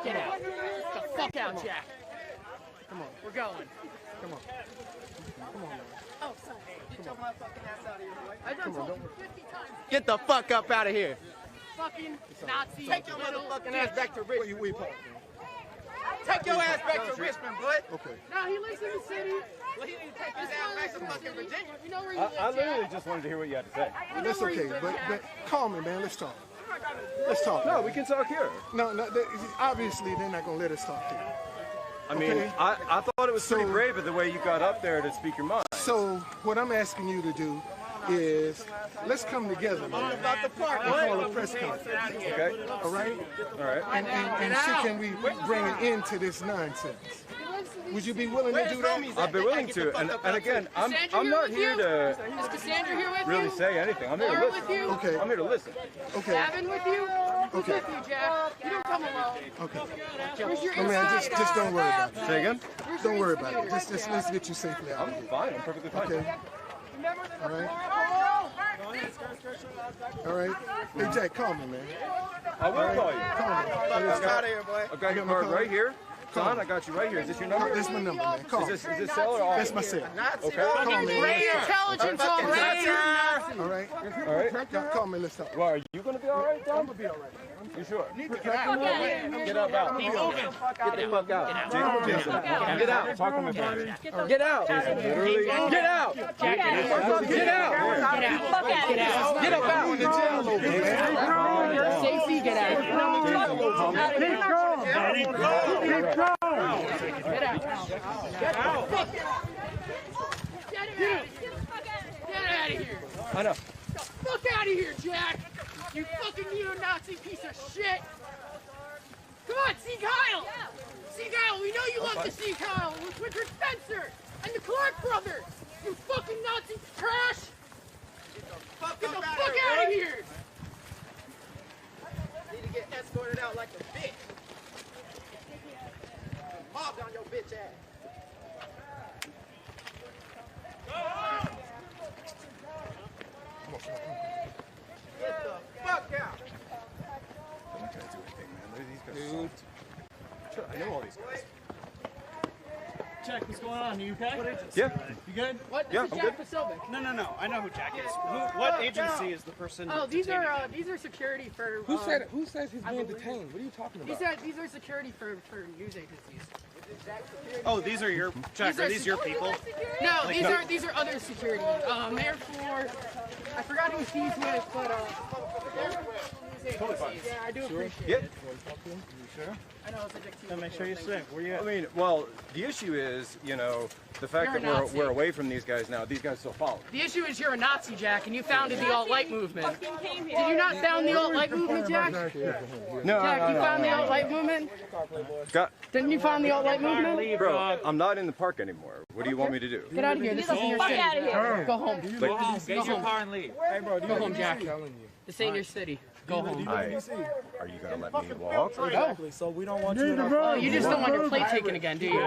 Get out. Get the fuck out, Jack. Come on, we're going. Come on. Come on, man. Oh, sorry. Get your motherfucking ass out of here, boy. I done told you 50 times. Get the fuck up out of here. Fucking Nazi. Take your motherfucking ass back to Richmond. Take your ass back to Richmond, bud. Okay. No, he lives in the city. Well, he need to take his ass back to fucking Virginia. You know where he lives, I literally just wanted to hear what you had to say. Well, that's okay, but call me, man. Let's talk. Let's talk. No, we can talk here. No, obviously they're not going to let us talk here. I mean, I thought it was pretty brave of the way you got up there to speak your mind. So what I'm asking you to do is let's come together, man. About the park. And call a press conference. Okay. All right? All right. And see, can we bring an end to this nonsense? Would you be willing to do that? I'd be willing to. And again, I'm not here to Is Cassandra here with really you? say anything. I'm here to Laura listen. with you? Okay. I'm here to listen. Okay. Gavin with you? Who's Okay. with you, Jack? You don't come alone. Okay. Where's your I mean, just don't worry about it. Say again? Don't worry about it. Just let's get you safely out. I'm fine. I'm perfectly fine. Okay. All right. All right. Hey, Jack, call me, man. I will call you. Call me. I got your card right here. Son, I got you right here. Is this your number? That's my number, man. Call me. Is this cell or off? That's my cell. Okay. Call me. Great intelligence already. All right. All right. Call me. Let's talk. Well, are you going to be all right, Tom? I'm gonna be all right. You sure? Get up out. Keep moving. Get the fuck out. Jason, get out. Talk to me about it. Get out. Literally. Get out. Get out. Get out. Get up out. Stacey, get out. Keep going. Keep going. Get out. Get out. Get out of here. I know. Get the fuck out of here, Jack. You fucking neo-Nazi piece of shit. Come on, see Kyle. See Kyle. We know you love to see Kyle. With Richard Spencer and the Clark brothers. You fucking Nazi trash. Get the fuck out of here. Need to get escorted out like a bitch. Mobbed on your bitch ass. Get the fuck out. I'm not going to do anything, man. These guys suck. I know all these guys. Jack, what's going on? Are you okay? Yeah. You good? What? Yeah, This is I'm Jack Posobiec. No. I know who Jack is. What agency is the person? Oh, these are security for. Who says he's being detained? What are you talking about? These are security for news agencies. Oh, these are your Jack. Are these your people? No, these are other security. Mayor Floor. I forgot who he's with, but yeah, I do appreciate it. Sure? I know it's addictive. So make sure you're safe. Where you at? I mean, well, the issue is, you know, the fact You're a that Nazi. we're away from these guys now. These guys still follow. The issue is you're a Nazi, Jack, and you founded the alt-right movement. Came here. Did you not found the alt-right movement, Jack? No, Jack, you found the alt-right movement? Didn't you found the alt-right movement? Bro, I'm not in the park anymore. What do you want me to do? Get out of here. This isn't your Fuck city. out of here. Go home. Get your car and leave. Go home, Jack. This ain't your city. Go home. Are you going to let me walk? Go. So we don't want you. Oh, you just don't want your plate taken again, do you?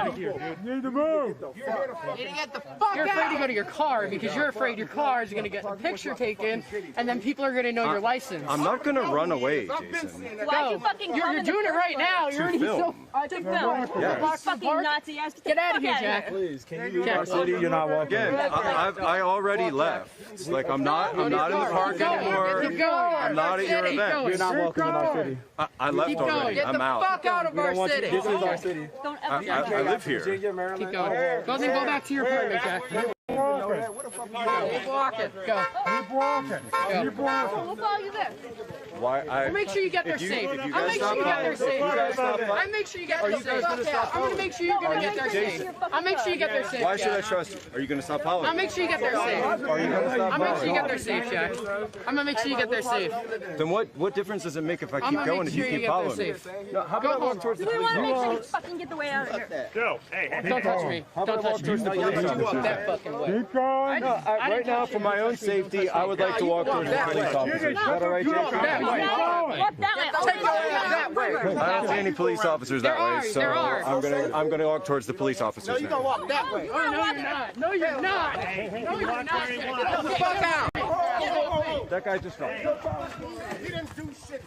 Need to move. You're afraid to go to your car because you're afraid your car is going to get a picture taken and then people are going to know your license. I'm not going to run away, Jason. Why'd you fucking You're come in the doing it right first now. place? You're already so... film. To film. Yes. Fucking Nazi ass. Get out of here, Jack. Please, can you leave Jack, our city? You're not welcome. Again, I already left. Like, I'm not in the park anymore. Keep going. I'm not at your event. You're not welcome in our city. I left Keep going. already. Get I'm the out. fuck out of our city. This is our city. Don't ever I live here. Virginia, Maryland. Keep going. Go back to your apartment, Jack. Keep walking. Go. Keep walking. Keep walking. We'll follow you there. Why? I'll make sure you get there If you safe. guys I'll make sure you get there safe. I'll make sure you get there safe. I'm gonna make sure you're gonna get there safe. I'll make sure you get there safe. Why should I Jack. trust you? Are you going to stop following? I'll make sure you get there safe. Are you going to stop I'll make sure you following? get there safe, Jack. I'm gonna make sure you get there safe. Then what difference does it make if I I'm keep gonna going make if you sure you keep get there following me? safe. No, how Go about I walk home. towards the We police want to make sure you officers? fucking get the way out of here. Joe, hey, Don't touch me. Don't touch me. the police officers? That fucking way. keep going. Right now, for my own safety, I would like to walk towards the police officers. Is that all right, Jason? That way. Walk that way. Take your ass that way. I don't see any police officers that way, so There are. I'm gonna walk towards the police officers. No, you're gonna walk that way. Oh, no, you're not. No, you're not. No, you're not. Get the fuck out. That guy just fell. He didn't do shit.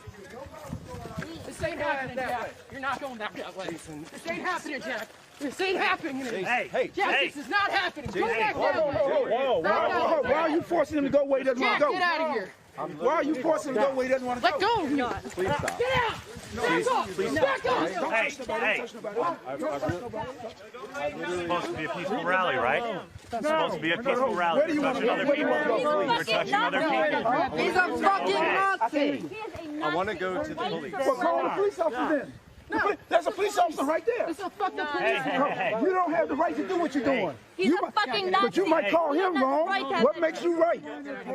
This ain't happening, Jack. You're not going back that way. This ain't happening, Jack. This ain't happening. Hey, Jack, this is not happening. Go back down. Whoa. Why are you forcing him to go where he doesn't want Jack, to go? get out of here. Why are you forcing him to go where he doesn't want to go? Let go of me. Please stop. Get out. Back off. Back off. Hey. It's supposed to be a peaceful rally, right? It's supposed to be a peaceful rally. Where do you want to go? You're touching other people. He's a fucking Nazi. I want to go to the police. Well, call the police officer then. There's a police officer right there. It's a fucking police. Hey. You don't have the right to do what you're doing. He's a fucking Nazi. But you might call him wrong. What makes you right?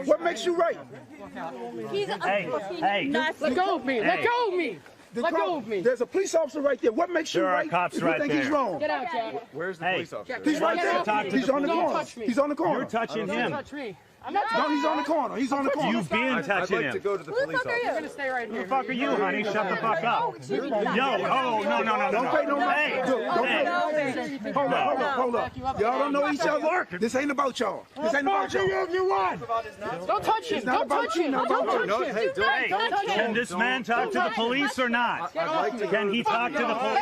What makes you right? He's a fucking Nazi. Let go of me. Let go of me. Let go of me. There's a police officer right there. What makes you There are right? cops if you right think he's there. wrong. Get out, Jack. Where's the police officer? He's right Get there. out. He's on the Don't corner. touch me. He's on the corner. You're touching Don't him. touch me. I'm not No, he's on the corner. He's on the corner. You've been I'd touching like to him. go to the police officer. You're gonna stay right Who here. the fuck are you, honey? Shut the fuck up. Yo, no. Don't pay no mind. Hey. Hold up. Y'all don't know each other. This ain't about y'all. This ain't about y'all. Don't touch him. not Don't about touch you, him. not Don't about touch you. him. Hey, Hey, Don't touch can him. this man talk to the police or not? Can he talk to the police?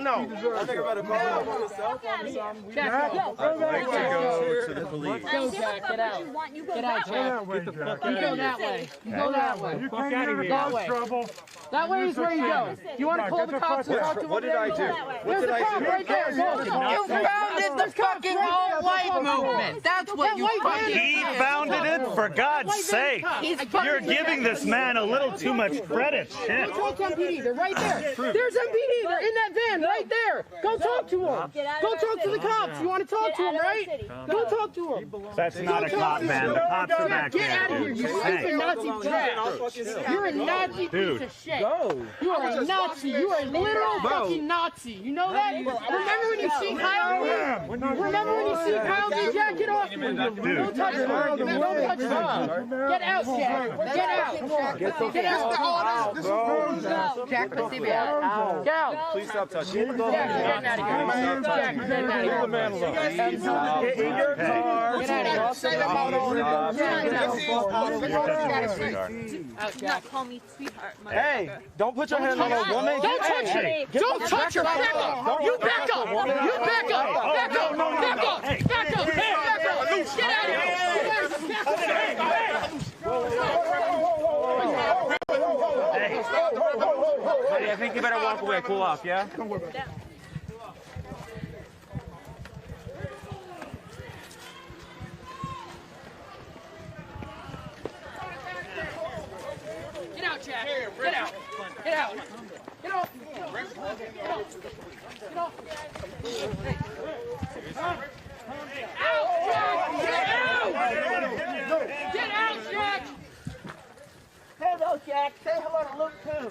No. I think about it. Jack, I'd like to go to the police. go, Jack. Get out. Get out, Jack. You go that way. You go that way. You can't get in That way. trouble. That way is where you go. You want to call the cops and talk to them? What did I do? There's a cop right there. You founded the fucking alt-white movement. That's what you fucking He founded it, for God's sake. You're giving this man a little too much credit. Shit. Go talk to MPD. They're right there. There's MPD. They're in that van right there. Go talk to them. Go talk to the cops. You want to talk to them, right? Go talk to them. That's not a cop, man. The cops are back Get out there, of here, dude. you stupid Nazi trash. You're a Nazi piece of shit. You are a Nazi. You are a literal fucking Nazi. You know that? Remember when you see Kyle? Remember when you see Kyle? Jack, get off me. Don't touch me. Don't touch me. Get out, Jack. Get out. Get out. Jack Posobiec. Get out. Please stop touching me. Jack, get out of here. Jack, get out of here. Get in your car. Get out of here. Call me sweetheart. Hey, don't put your hand on a woman. Don't touch her! Don't touch her! Back up! You back up! You back up! Back up! Back up! Back up! Back up! Get out of here! Hey, I think you better walk away. Cool off, yeah? Don't worry about it. Get out, Jack! Get out! Get out! Get off! Get off! Get off! Out, Jack! Get out! Get out, Jack! Hello, Jack. Say hello to Luke, too.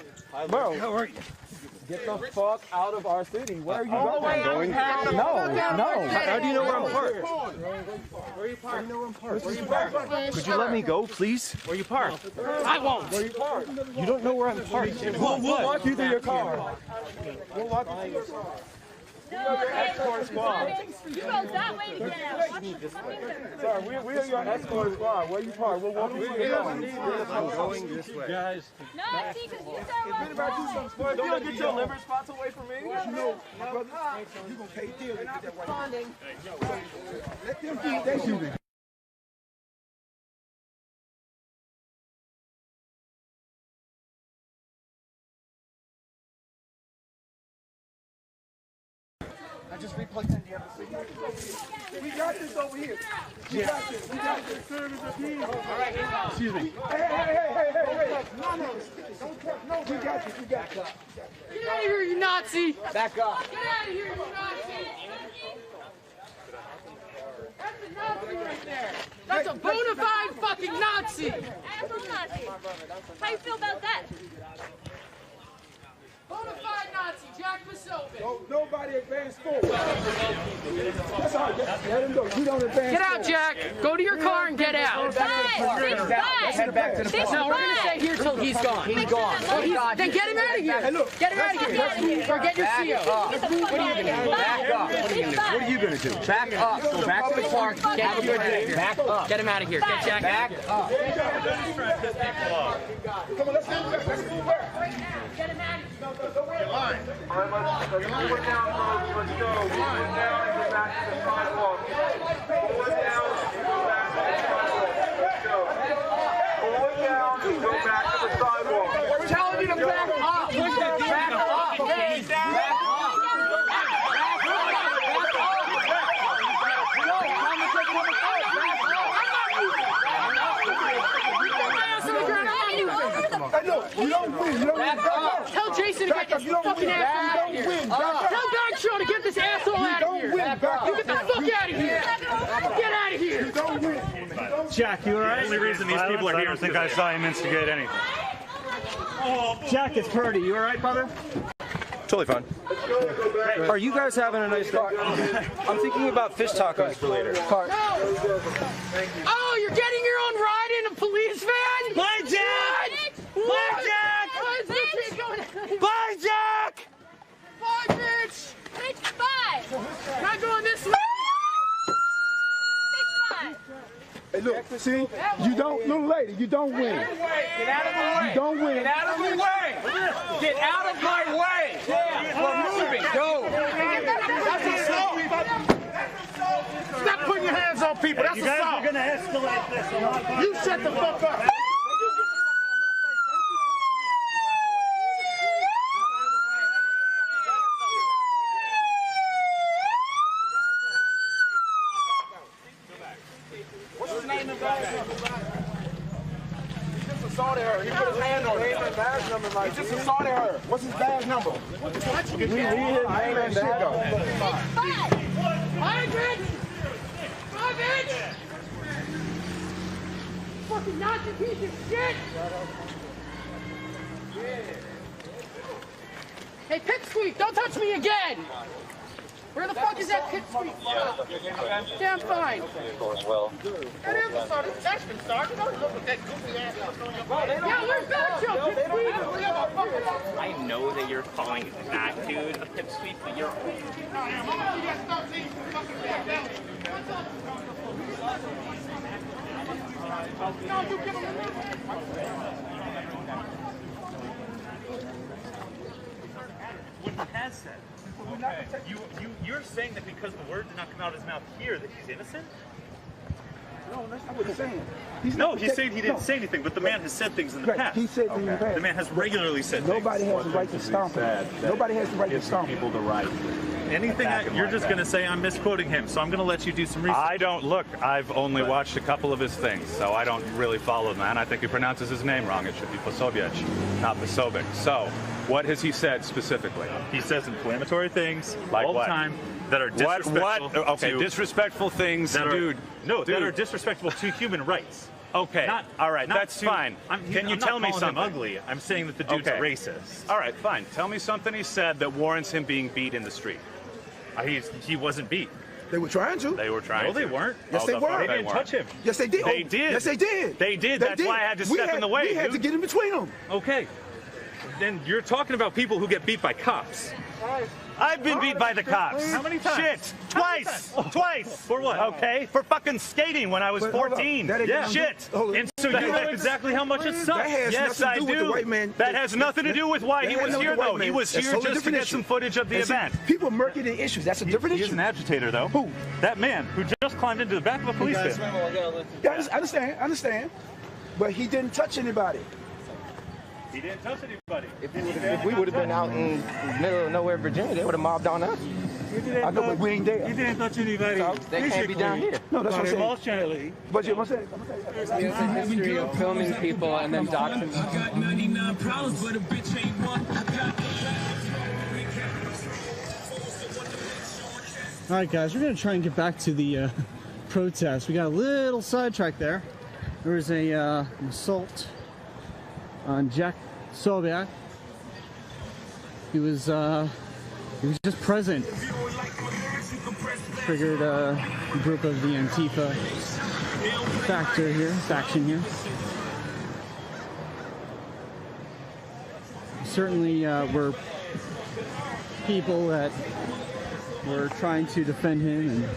Bro, how are you? Get the fuck out of our city. Where are you going? No. How do you know where I'm parked? Where are you parked? Where you parked? Could you let me go, please? Where you parked? I won't! Where you parked? You don't know where I'm parked. We'll walk you to your car. We'll walk you to your car. Escort squad. You go that way to get out. Sir, we are your escort squad. Where you parked? We'll walk you to your car. I'm going this way. Guys. No, see, because you said my Don't let get your liver spots away from me. You know, my brother, you're going to pay deal to get that white. Let them do their shooting. I just replugged in the other city. We got this over here. We got this. We got this. Excuse me. Hey. No. Don't touch. No, we got this. We got this. Get out of here, you Nazi! Back up. Get out of here, you Nazi! That's a Nazi right there! That's a bona fide fucking Nazi! asshole Nazi. How you feel about that? Bona fide Nazi, Jack Posobiec! Don't nobody advance forward. That's all right. Let him go. You don't advance Get out, Jack! Go to your car and get out! Head back to the park. No, we're gonna stay here till he's gone. He's gone. Then get him out of here! Get him out of here! Or get your CO! What are you gonna do? Back up. What are you going to do? Back up. Go back to the park. Get him out of here! Back up. Get him out of here! Get Jack out of here! Come on, let's move back. Let's move back. Get him out of here. You're lying. All right, let's pull it down, folks. Let's go. Pull it down and go back to the sidewalk. Pull it down and go back to the sidewalk. Let's go. Pull it down and go back to the sidewalk. We're telling you to back up. Back up, okay? Back up. You don't win. You don't win. Tell Jason to get this fucking asshole out of here. Tell Bagshaw to get this asshole out of here. You get the fuck out of here. Get out of here. You don't win. Jack, you alright? The only reason these people are here is because I saw him instigate anything. Jack, it's Purdy. You alright, brother? Totally fine. Are you guys having a nice talk? I'm thinking about fish tacos for later. Oh, you're getting your own ride in a police van? Bye, Jack! Bye, Jack! Bye, Jack! Bye, bitch! Bitch, bye! Not going this way! Bitch, bye! Hey, look, see? You don't, little lady, you don't win. Get out of my way! You don't win. Get out of my way! Get out of my way! We're moving! Go! That's assault! Stop putting your hands on people! That's You guys assault! are going to escalate this a lot. You shut the fuck up! What's his name and badge number? He just assaulted her. He put his hand on her. He just assaulted her. What's his badge number? What? We need his name and badge number. Bye, bitch! Bye, bitch! Fucking Nazi piece of shit! Hey, Pipsqueak, don't touch me again! Where the fuck is that Pipsqueak? Damn fine. That is a start. That's been started. Don't look at that goofy ass. Yeah, where's Bagshaw? Pipsqueak! I know that you're calling that dude a pipsqueak, but you're... What he has said. Okay. You're saying that because the word did not come out of his mouth here that he's innocent? No, that's not what he's saying. He's saying he didn't say anything, but the man has said things in the past. He said things in the past. The man has regularly said Nobody things. has the right to stomp him. Nobody has the right to stomp him. People the right. Anything you're just going to say I'm misquoting him, so I'm going to let you do some research. I don't look. I've only watched a couple of his things, so I don't really follow the man. I think he pronounces his name wrong. It should be Posobiec, not Posobiec. So, what has he said specifically? He says inflammatory things Like all what? the time that are disrespectful. What? Okay, disrespectful things, that dude. That are disrespectful to human rights. Okay, all right, that's fine. Can you tell me something? I'm ugly. I'm saying that the dude's a racist. All right, fine. Tell me something he said that warrants him being beat in the street. He wasn't beat. They were trying to. They were trying to. No, they weren't. Yes, they were. They didn't touch him. Yes, they did. They did. Yes, they did. They did. That's why I had to step in the way. We had to get in between them. Okay. Then you're talking about people who get beat by cops. I've been beat by the cops. How many times? Shit. Twice. Twice. For what? Okay. For fucking skating when I was 14. Yeah. Shit. And so you know exactly how much it sucks. That has Yes, nothing I to do with the do. white man. That has nothing to do with why he was here, though. He was here just to get some footage of the event. People murky the issues. That's a different He's issue. an agitator, though. Who? That man who just climbed into the back of a police van. Yeah, I understand. But he didn't touch anybody. He didn't touch anybody. If we would have been out in the middle of nowhere, Virginia, they would have mobbed on us. I know, but we ain't there. You didn't touch anybody. So they can't be down here. No, that's what I'm saying. Emotionally. But you must say. There's a history of filming people and then documenting. I got 99 problems, but a bitch ain't one. All right, guys, we're going to try and get back to the protest. We got a little sidetracked there. There was an assault on Jack Posobiec. He was just present. Triggered a group of the Antifa faction here. Certainly were people that were trying to defend him and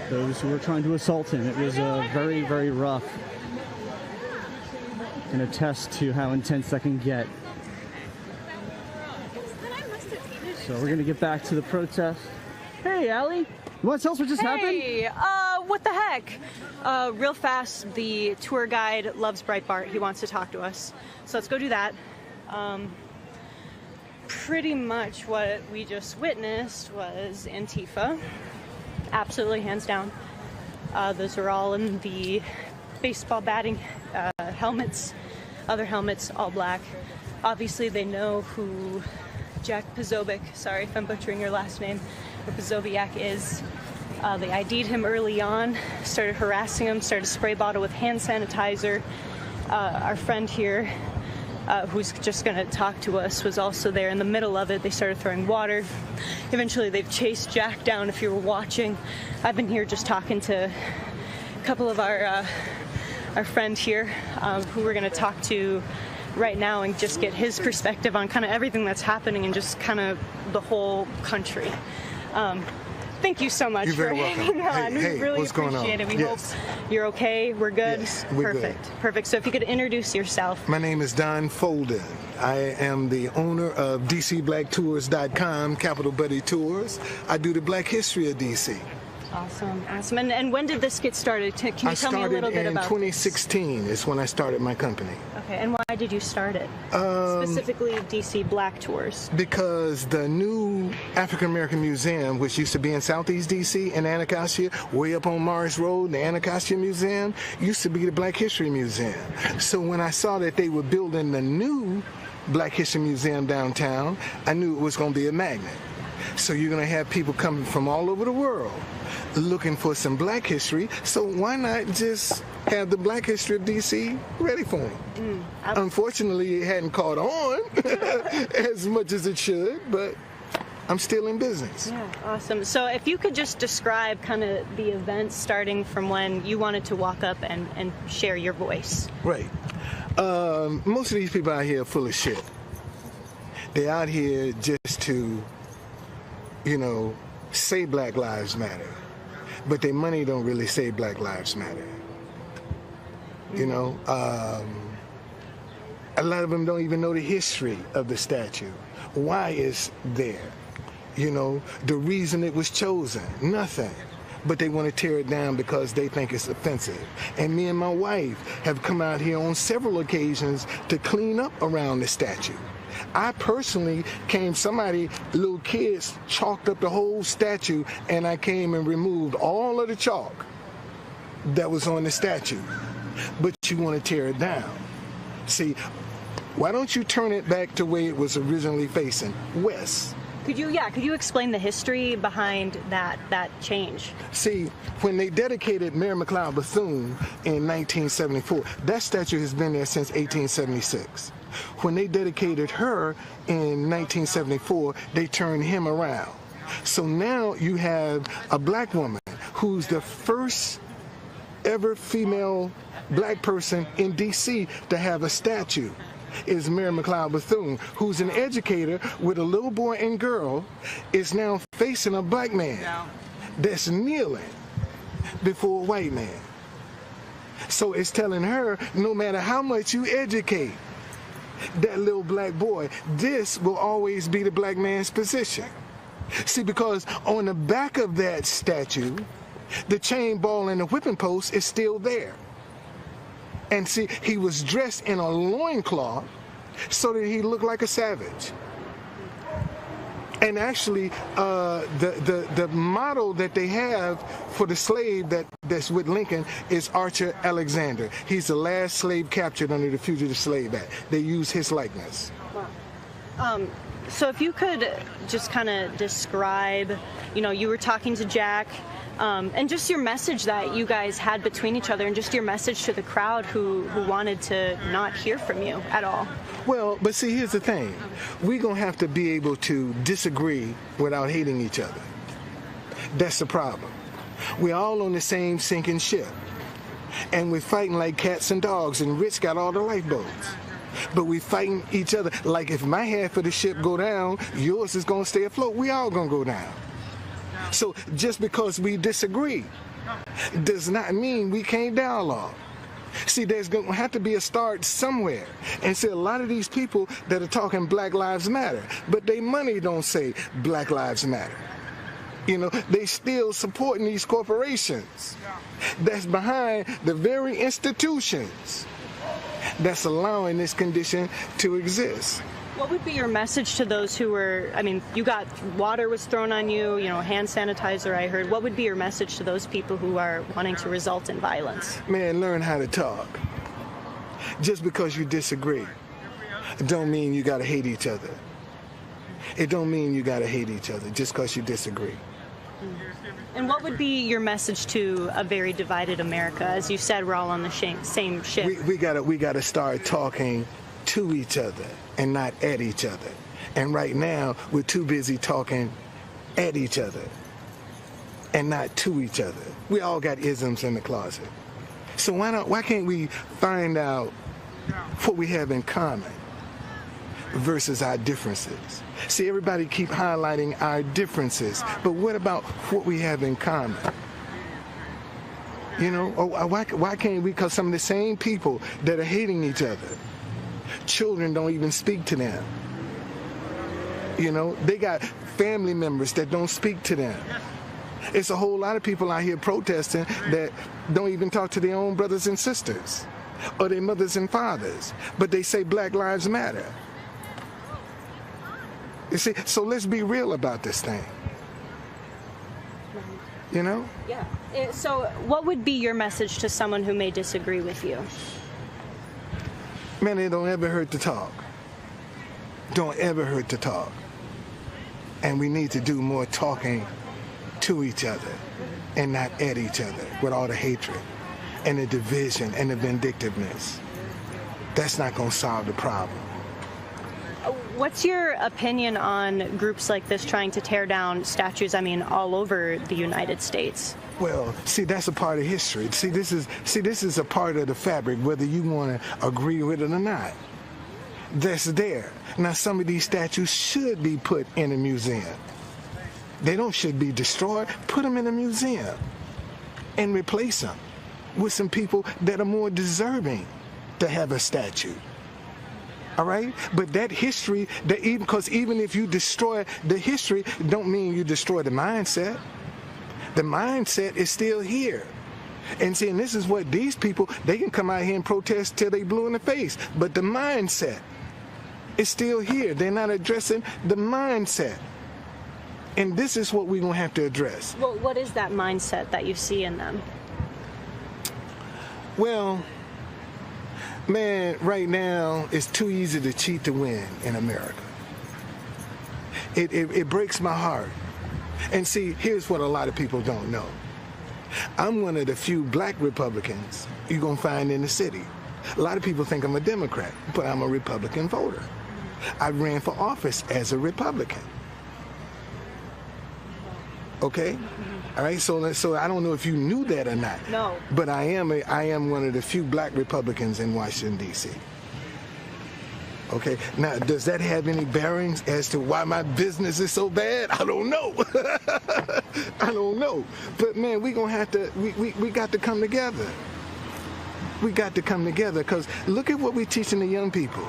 those who were trying to assault him. It was very, very rough. Can attest to how intense that can get. So we're gonna get back to the protest. Hey, Allie, you want to tell us what just happened? Hey, what the heck? Real fast, the tour guide loves Breitbart. He wants to talk to us. So let's go do that. Pretty much what we just witnessed was Antifa. Absolutely, hands down. Those are all in the baseball batting helmets. Other helmets, all black. Obviously, they know who Jack Posobiec, sorry if I'm butchering your last name, or Posobiec is. They ID'd him early on, started harassing him, started a spray bottle with hand sanitizer. Our friend here, who's just going to talk to us, was also there in the middle of it. They started throwing water. Eventually, they've chased Jack down, if you were watching. I've been here just talking to a couple of our friend here, who we're going to talk to right now and just get his perspective on kind of everything that's happening and just kind of the whole country. Thank you so much for hanging on. Hey, we really what's going appreciate on? it. We hope you're okay. We're good. Yes, we're Perfect. good. Perfect. So if you could introduce yourself. My name is Don Folden. I am the owner of DCBlackTours.com, Capital Buddy Tours. I do the Black history of DC. Awesome. Awesome. And when did this get started? Can you tell me a little bit about I started in 2016 is when I started my company. Okay. And why did you start it? Specifically DC Black Tours. Because the new African American Museum, which used to be in Southeast DC in Anacostia, way up on Morris Road, the Anacostia Museum, used to be the Black History Museum. So when I saw that they were building the new Black History Museum downtown, I knew it was going to be a magnet. So you're going to have people coming from all over the world looking for some black history, so why not just have the Black history of DC ready for them? Unfortunately, it hadn't caught on as much as it should, but I'm still in business. Yeah, awesome. So if you could just describe kind of the events starting from when you wanted to walk up and share your voice. Right. Most of these people out here are full of shit. They're out here just to, you know, say Black Lives Matter, but their money don't really say Black Lives Matter. You know, a lot of them don't even know the history of the statue. Why it's there? You know, the reason it was chosen, nothing. But they want to tear it down because they think it's offensive. And me and my wife have come out here on several occasions to clean up around the statue. I personally little kids chalked up the whole statue, and I came and removed all of the chalk that was on the statue. But you want to tear it down. See, why don't you turn it back to where it was originally facing, west? Could you explain the history behind that change? See, when they dedicated Mary McLeod Bethune in 1974, that statue has been there since 1876. When they dedicated her in 1974, they turned him around. So now you have a black woman who's the first ever female black person in DC to have a statue. Is Mary McLeod Bethune, who's an educator with a little boy and girl, is now facing a black man that's kneeling before a white man. So it's telling her, no matter how much you educate that little black boy, this will always be the black man's position. See, because on the back of that statue, the chain ball and the whipping post is still there. And see, he was dressed in a loincloth so that he looked like a savage. And actually, the model that they have for the slave that's with Lincoln is Archer Alexander. He's the last slave captured under the Fugitive Slave Act. They use his likeness. Wow. So if you could just kind of describe, you were talking to Jack, and just your message that you guys had between each other, and just your message to the crowd who wanted to not hear from you at all. Well, but see, here's the thing. We're going to have to be able to disagree without hating each other. That's the problem. We're all on the same sinking ship. And we're fighting like cats and dogs, and Rich got all the lifeboats. But we fighting each other. Like if my half of the ship go down, yours is going to stay afloat. We all going to go down. So just because we disagree does not mean we can't dialogue. See, there's going to have to be a start somewhere. And see, a lot of these people that are talking Black Lives Matter, but their money don't say Black Lives Matter. You know, they still supporting these corporations that's behind the very institutions that's allowing this condition to exist. What would be your message to those who were, I mean, you got water was thrown on you, you know, hand sanitizer, I heard. What would be your message to those people who are wanting to result in violence? Man, learn how to talk. Just because you disagree don't mean you got to hate each other. It don't mean you got to hate each other just because you disagree. And what would be your message to a very divided America? As you said, we're all on the same ship. We gotta start talking to each other and not at each other. And right now, we're too busy talking at each other and not to each other. We all got isms in the closet. So why can't we find out what we have in common versus our differences? See, everybody keep highlighting our differences, but what about what we have in common? You know, why can't we? Because some of the same people that are hating each other, children don't even speak to them. You know, they got family members that don't speak to them. It's a whole lot of people out here protesting that don't even talk to their own brothers and sisters or their mothers and fathers, but they say Black Lives Matter. You see, so let's be real about this thing. You know? Yeah. So what would be your message to someone who may disagree with you? Man, it don't ever hurt to talk. Don't ever hurt to talk. And we need to do more talking to each other and not at each other with all the hatred and the division and the vindictiveness. That's not going to solve the problem. What's your opinion on groups like this trying to tear down statues, I mean, all over the United States? Well, see, that's a part of history. See, this is a part of the fabric, whether you want to agree with it or not. That's there. Now, some of these statues should be put in a museum. They should be destroyed. Put them in a museum and replace them with some people that are more deserving to have a statue. All right? But that history, because even if you destroy the history, don't mean you destroy the mindset. The mindset is still here. And see, and this is what these people, they can come out here and protest till they blue in the face. But the mindset is still here. They're not addressing the mindset. And this is what we're going to have to address. Well, what is that mindset that you see in them? Well, man, right now, it's too easy to cheat to win in America. It breaks my heart. And see, here's what a lot of people don't know. I'm one of the few black Republicans you're going to find in the city. A lot of people think I'm a Democrat, but I'm a Republican voter. I ran for office as a Republican. Okay? All right, so I don't know if you knew that or not. No. But I am one of the few black Republicans in Washington, D.C. Okay, now does that have any bearings as to why my business is so bad? I don't know. I don't know. But man, we got to come together. We got to come together, because look at what we're teaching the young people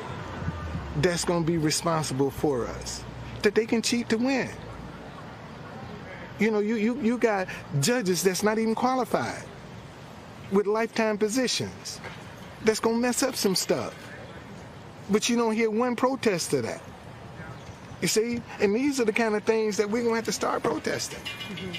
that's going to be responsible for us, that they can cheat to win. You know, you got judges that's not even qualified with lifetime positions that's going to mess up some stuff. But you don't hear one protest of that. You see? And these are the kind of things that we're going to have to start protesting. Mm-hmm.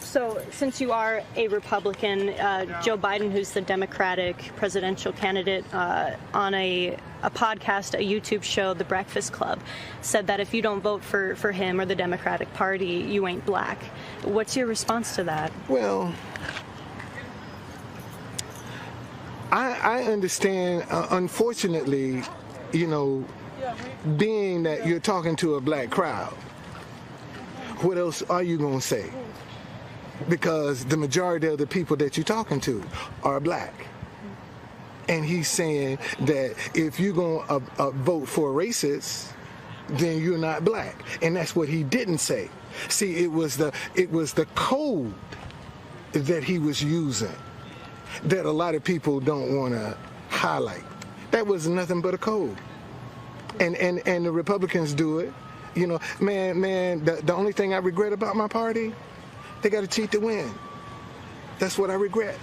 So, since you are a Republican, Joe Biden, who's the Democratic presidential candidate, on a podcast, a YouTube show, The Breakfast Club, said that if you don't vote for him or the Democratic Party, you ain't black. What's your response to that? Well, I understand, unfortunately, you know, being that you're talking to a black crowd, what else are you going to say? Because the majority of the people that you're talking to are black. And he's saying that if you're going to vote for a racist, then you're not black. And that's what he didn't say. See, it was the code that he was using. that a lot of people don't want to highlight. That was nothing but a code. And the Republicans do it. You know, man, the only thing I regret about my party, they got to cheat to win. That's what I regret.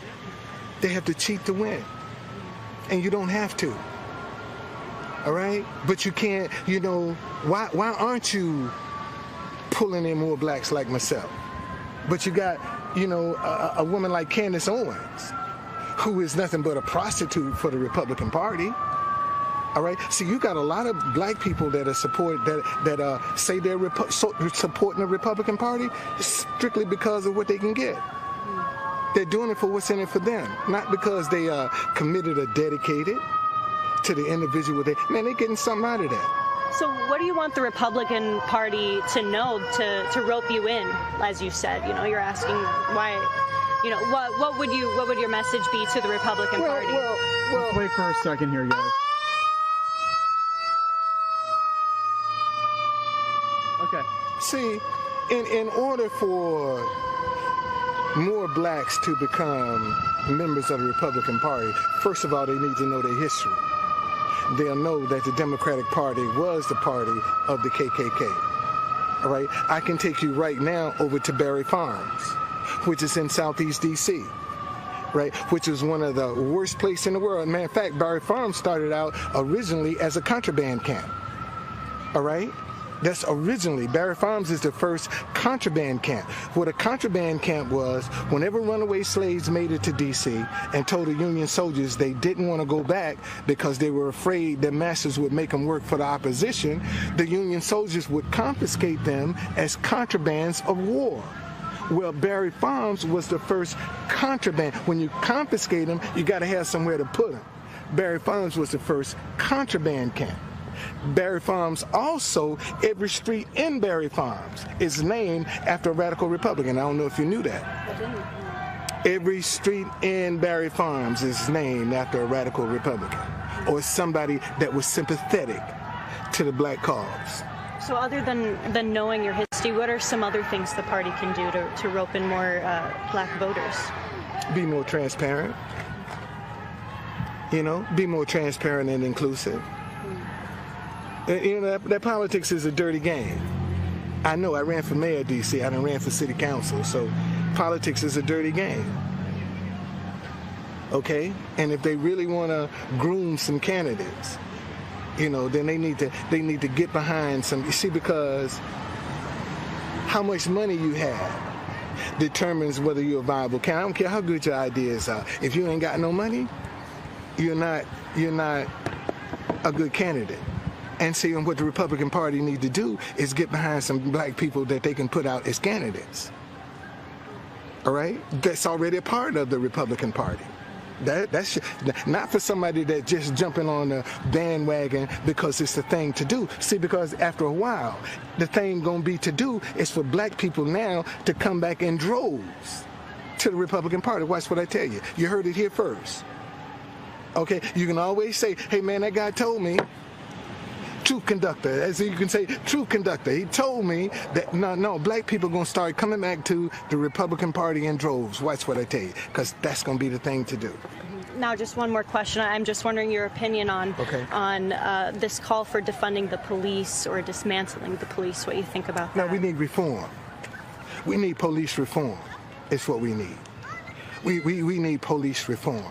They have to cheat to win. And you don't have to. All right? But you can't, you know, why aren't you pulling in more blacks like myself? But you got, you know, a woman like Candace Owens, who is nothing but a prostitute for the Republican Party. All right. So you got a lot of black people that are say they're supporting the Republican Party strictly because of what they can get. They're doing it for what's in it for them, not because they are committed or dedicated to the individual. Man, they're getting something out of that. So what do you want the Republican Party to know to rope you in? As you said, you know, you're asking why. You know, what would your message be to the Republican Party? Let's wait for a second here, guys. Okay. See, in order for more blacks to become members of the Republican Party, first of all, they need to know their history. They'll know that the Democratic Party was the party of the KKK. All right? I can take you right now over to Barry Farms, which is in Southeast D.C., right? Which is one of the worst places in the world. Matter of fact, Barry Farms started out originally as a contraband camp. All right? That's originally, Barry Farms is the first contraband camp. What a contraband camp was, whenever runaway slaves made it to D.C. and told the Union soldiers they didn't want to go back because they were afraid their masters would make them work for the opposition, the Union soldiers would confiscate them as contrabands of war. Well, Barry Farms was the first contraband. When you confiscate them, you got to have somewhere to put them. Barry Farms was the first contraband camp. Barry Farms also, every street in Barry Farms is named after a radical Republican. I don't know if you knew that. Every street in Barry Farms is named after a radical Republican or somebody that was sympathetic to the black cause. So other than knowing your history, what are some other things the party can do to rope in more black voters? Be more transparent. You know, be more transparent and inclusive. You know, that politics is a dirty game. I know, I ran for mayor of D.C., I done ran for city council, so politics is a dirty game. Okay? And if they really want to groom some candidates, you know, then they need to get behind some, you see, because how much money you have determines whether you're a viable candidate. I don't care how good your ideas are. If you ain't got no money, you're not a good candidate. And see, what the Republican Party need to do is get behind some black people that they can put out as candidates. All right? That's already a part of the Republican Party. That's not for somebody that just jumping on the bandwagon because it's the thing to do. See, because after a while, the thing gonna be to do is for black people now to come back in droves to the Republican Party. Watch what I tell you. You heard it here first. Okay? You can always say, hey man, that guy told me. Truth conductor, as you can say, truth conductor. He told me that no, black people are going to start coming back to the Republican Party in droves. Watch what I tell you, because that's going to be the thing to do. Now, just one more question. I'm just wondering your opinion on this call for defunding the police or dismantling the police. What you think about that? Now, we need reform. We need police reform. It's what we need. We need police reform.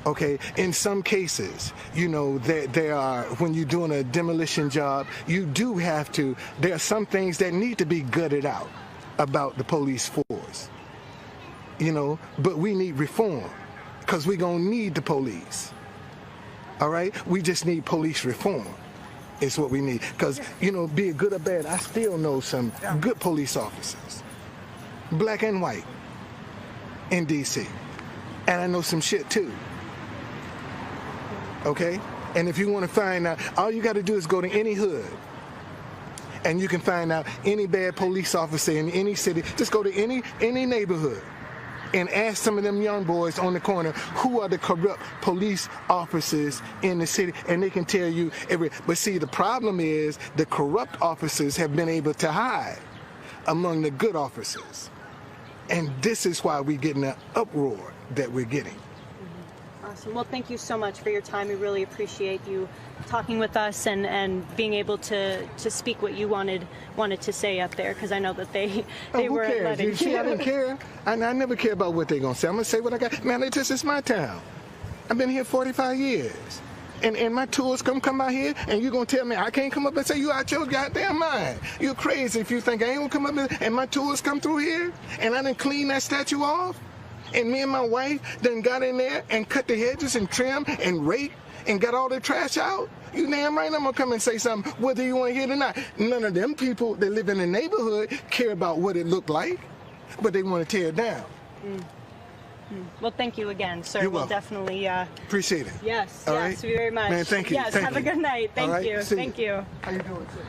Okay, in some cases, you know, there are, when you're doing a demolition job, you do have to, there are some things that need to be gutted out about the police force, you know, but we need reform because we're going to need the police. All right, we just need police reform. Is what we need, because, you know, be it good or bad, I still know some good police officers, black and white, in D.C., and I know some shit too. Okay? And if you want to find out, all you got to do is go to any hood and you can find out any bad police officer in any city. Just go to any neighborhood and ask some of them young boys on the corner who are the corrupt police officers in the city, and they can tell you but see, the problem is the corrupt officers have been able to hide among the good officers. And this is why we're getting an uproar. that we're getting. Awesome. Well, thank you so much for your time. We really appreciate you talking with us and being able to speak what you wanted to say up there, because I know that they weren't letting you. See, I didn't care. I never care about what they're going to say. I'm going to say what I got. Man, this is my town. I've been here 45 years. And my tours come out here, and you're going to tell me I can't come up and say you out your goddamn mind. You're crazy if you think I ain't going to come up and my tours come through here, and I didn't clean that statue off, and me and my wife done got in there and cut the hedges and trim and rake and got all the trash out. You damn right I'm going to come and say something, whether you want to hear it or not. None of them people that live in the neighborhood care about what it looked like, but they want to tear it down. Well, thank you again, sir. We'll definitely appreciate it. Yes, all yes, right? very much. Man, thank you. Yes, thank have you. a good night. Thank right? you. Thank you. How you doing, sir?